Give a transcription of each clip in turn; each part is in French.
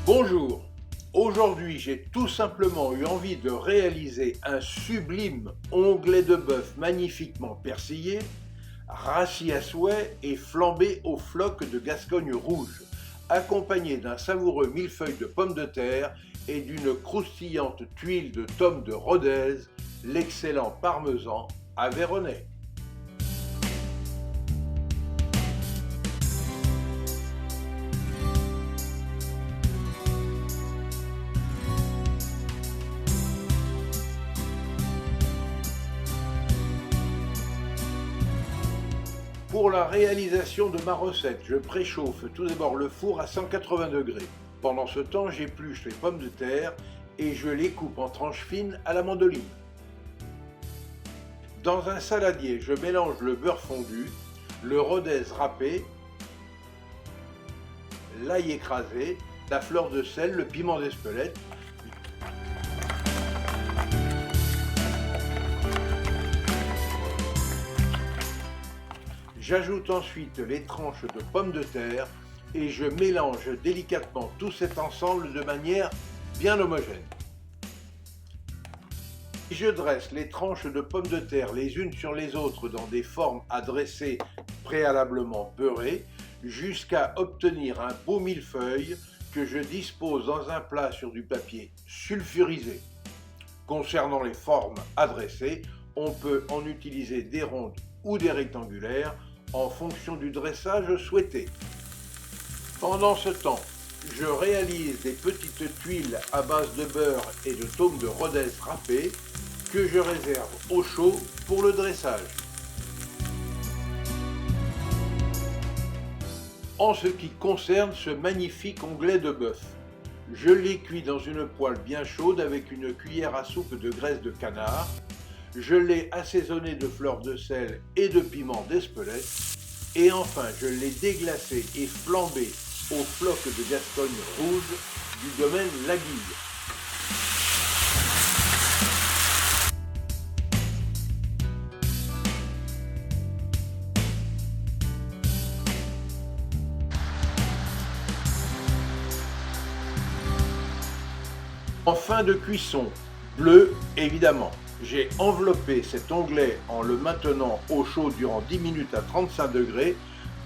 Bonjour, aujourd'hui j'ai tout simplement eu envie de réaliser un sublime onglet de bœuf magnifiquement persillé, rassis à souhait et flambé aux flocs de Gascogne rouge, accompagné d'un savoureux millefeuille de pommes de terre et d'une croustillante tuile de tomes de Rodez, l'excellent parmesan aveyronnais. Pour la réalisation de ma recette, je préchauffe tout d'abord le four à 180 degrés. Pendant ce temps, j'épluche les pommes de terre et je les coupe en tranches fines à la mandoline. Dans un saladier, je mélange le beurre fondu, le Rodez râpé, l'ail écrasé, la fleur de sel, le piment d'Espelette. J'ajoute ensuite les tranches de pommes de terre et je mélange délicatement tout cet ensemble de manière bien homogène. Je dresse les tranches de pommes de terre les unes sur les autres dans des formes à dresser préalablement beurrées jusqu'à obtenir un beau millefeuille que je dispose dans un plat sur du papier sulfurisé. Concernant les formes à dresser, on peut en utiliser des rondes ou des rectangulaires en fonction du dressage souhaité. Pendant ce temps, je réalise des petites tuiles à base de beurre et de tomes de Rodez râpés que je réserve au chaud pour le dressage. En ce qui concerne ce magnifique onglet de bœuf, je l'ai cuit dans une poêle bien chaude avec une cuillère à soupe de graisse de canard. Je l'ai assaisonné de fleurs de sel et de piment d'Espelette. Et enfin, je l'ai déglacé et flambé aux flocs de Gascogne rouge du domaine Laguille. En fin de cuisson, bleu évidemment, j'ai enveloppé cet onglet en le maintenant au chaud durant 10 minutes à 35 degrés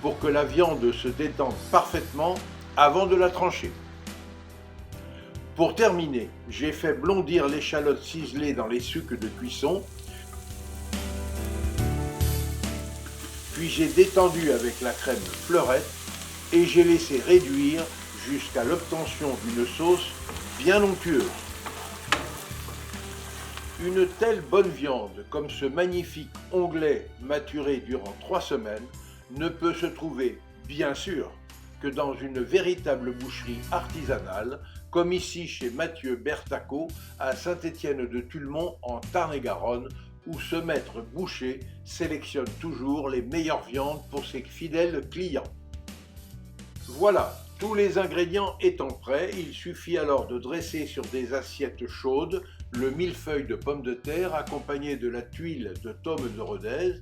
pour que la viande se détende parfaitement avant de la trancher. Pour terminer, j'ai fait blondir l'échalote ciselée dans les sucs de cuisson, puis j'ai détendu avec la crème fleurette et j'ai laissé réduire jusqu'à l'obtention d'une sauce bien onctueuse. Une telle bonne viande comme ce magnifique onglet maturé durant 3 semaines ne peut se trouver, bien sûr, que dans une véritable boucherie artisanale, comme ici chez Mathieu Berthaco à Saint-Étienne-de-Tulmont en Tarn-et-Garonne, où ce maître boucher sélectionne toujours les meilleures viandes pour ses fidèles clients. Voilà, tous les ingrédients étant prêts, il suffit alors de dresser sur des assiettes chaudes le millefeuille de pommes de terre accompagné de la tuile de tomes de Rodez,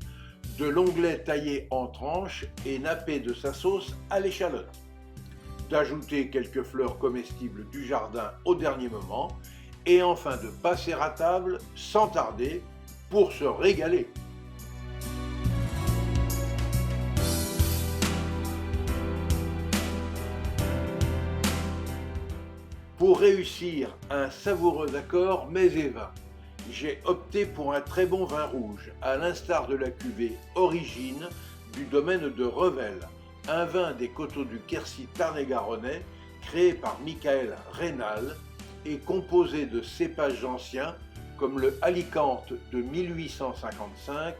de l'onglet taillé en tranches et nappé de sa sauce à l'échalote, d'ajouter quelques fleurs comestibles du jardin au dernier moment et enfin de passer à table sans tarder pour se régaler. Pour réussir un savoureux accord mets et vins, j'ai opté pour un très bon vin rouge, à l'instar de la cuvée Origine du domaine de Revel, un vin des coteaux du Quercy tarn-et-garonnais créé par Michael Rénal et composé de cépages anciens comme le Alicante de 1855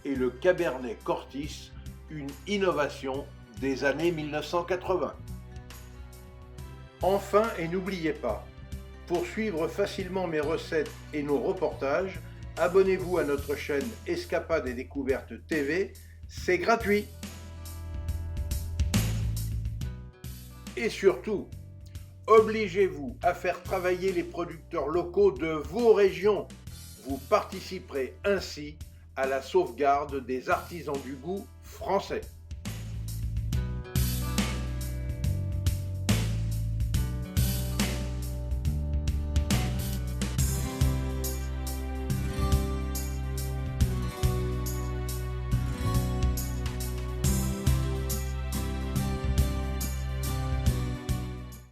et le Cabernet Cortis, une innovation des années 1980. Enfin, et n'oubliez pas, pour suivre facilement mes recettes et nos reportages, abonnez-vous à notre chaîne Escapades et Découvertes TV, c'est gratuit. Et surtout, obligez-vous à faire travailler les producteurs locaux de vos régions. Vous participerez ainsi à la sauvegarde des artisans du goût français.